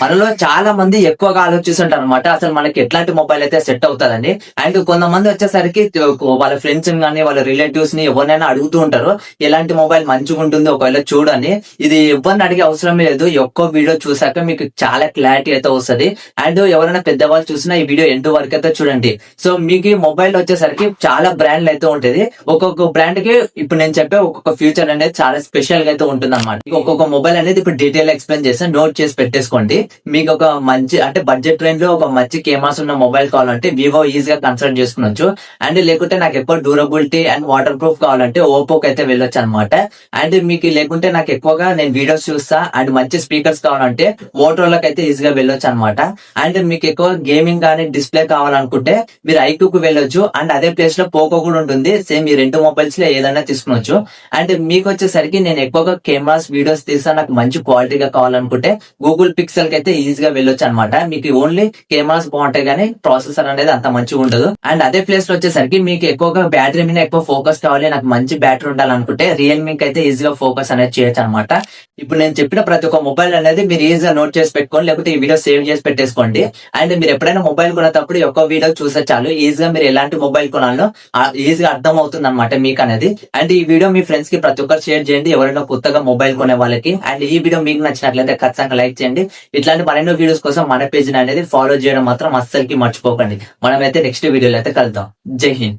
మనలో చాలా మంది ఎక్కువగా ఆలోచిస్తుంటారు అనమాట. అసలు మనకి ఎట్లాంటి మొబైల్ అయితే సెట్ అవుతుందని. అండ్ కొంతమంది వచ్చేసరికి వాళ్ళ ఫ్రెండ్స్ గానీ, వాళ్ళ రిలేటివ్స్ ని ఎవరినైనా అడుగుతూ ఉంటారు. ఎలాంటి మొబైల్ మంచిగా ఉంటుంది ఒకవేళ చూడని. ఇది ఎవరిని అడిగే అవసరం లేదు. ఈ ఒక్క వీడియో చూసాక మీకు చాలా క్లారిటీ అయితే వస్తది. అండ్ ఎవరైనా పెద్దవాళ్ళు చూసినా ఈ వీడియో ఎండ్ వరకు అయితే చూడండి. సో మీకు ఈ మొబైల్ వచ్చేసరికి చాలా బ్రాండ్లు అయితే ఉంటుంది. ఒక్కొక్క బ్రాండ్ కి ఇప్పుడు నేను చెప్పే ఒక్కొక్క ఫ్యూచర్ అనేది చాలా స్పెషల్ గా అయితే ఉంటుంది అనమాట. ఒక్కొక్క మొబైల్ అనేది ఇప్పుడు డీటెయిల్ ఎక్స్ప్లెయిన్ చేస్తే నోట్ చేసి పెట్టేసుకోండి. మీకు ఒక మంచి అంటే బడ్జెట్ రేంజ్ లో ఒక మంచి కెమెరాస్ ఉన్న మొబైల్ కావాలంటే వివో ఈజీగా కన్సిడర్ చేసుకోవచ్చు. అండ్ లేకుంటే నాకు ఎక్కువ డ్యూరబిలిటీ అండ్ వాటర్ ప్రూఫ్ కావాలంటే ఓపోకి అయితే వెళ్ళొచ్చు అనమాట. అండ్ మీకు లేకుంటే నాకు ఎక్కువగా నేను వీడియోస్ చూస్తా అండ్ మంచి స్పీకర్స్ కావాలంటే మోటోరోలాకి అయితే ఈజీగా వెళ్ళొచ్చు అనమాట. అండ్ మీకు ఎక్కువ గేమింగ్ కానీ డిస్ప్లే కావాలనుకుంటే మీరు ఐక్యూకి వెళ్ళొచ్చు. అండ్ అదే ప్లేస్ లో పోకో కూడా ఉంటుంది. సేమ్ ఈ రెండు మొబైల్స్ లో ఏదైనా తీసుకునొచ్చు. అండ్ మీకు వచ్చేసరికి నేను ఎక్కువగా కెమెరాస్ వీడియోస్ తీసా నాకు మంచి క్వాలిటీగా కావాలనుకుంటే గూగుల్ పిక్సెల్ కి అయితే ఈజీగా వెళ్ళొచ్చు అనమాట. మీకు ఓన్లీ కెమెరాస్ బాగుంటాయి కానీ ప్రాసెసర్ అనేది అంత మంచిగా ఉండదు. అండ్ అదే ప్లేస్ లో వచ్చేసరికి మీకు ఎక్కువగా బ్యాటరీ మీద ఎక్కువ ఫోకస్ కావాలి, నాకు మంచి బ్యాటరీ ఉండాలనుకుంటే రియల్మీకి అయితే ఈజీగా ఫోకస్ అనేది చేయొచ్చు అనమాట. ఇప్పుడు నేను చెప్పిన ప్రతి ఒక్క మొబైల్ అనేది మీరు ఈజీగా నోట్ చేసి పెట్టుకోండి, లేకపోతే ఈ వీడియో సేవ్ చేసి పెట్టేసుకోండి. అండ్ మీరు ఎప్పుడైనా మొబైల్ కొనేటప్పుడు ఈ ఒక్క వీడియో చూస్తే చాలు ఈజీగా మీరు ఎలాంటి మొబైల్ కొనాలో ఈజీగా అర్థం అవుతుంది అనమాట మీకు అనేది. అండ్ ఈ వీడియో మీ ఫ్రెండ్స్ కి ప్రతి ఒక్కరు షేర్ చేయండి, ఎవరైనా కొత్తగా మొబైల్ కొనే వాళ్ళకి. అండ్ ఈ వీడియో మీకు నచ్చినట్లయితే ఖచ్చితంగా లైక్ చేయండి. ఇట్లాంటి మరెన్నో వీడియోస్ కోసం మన పేజ్ అనేది ఫాలో చేయడం మాత్రం అస్సలకి మర్చిపోకండి. మనమైతే నెక్స్ట్ వీడియోలో అయితే కలుద్దాం. జై హింద్.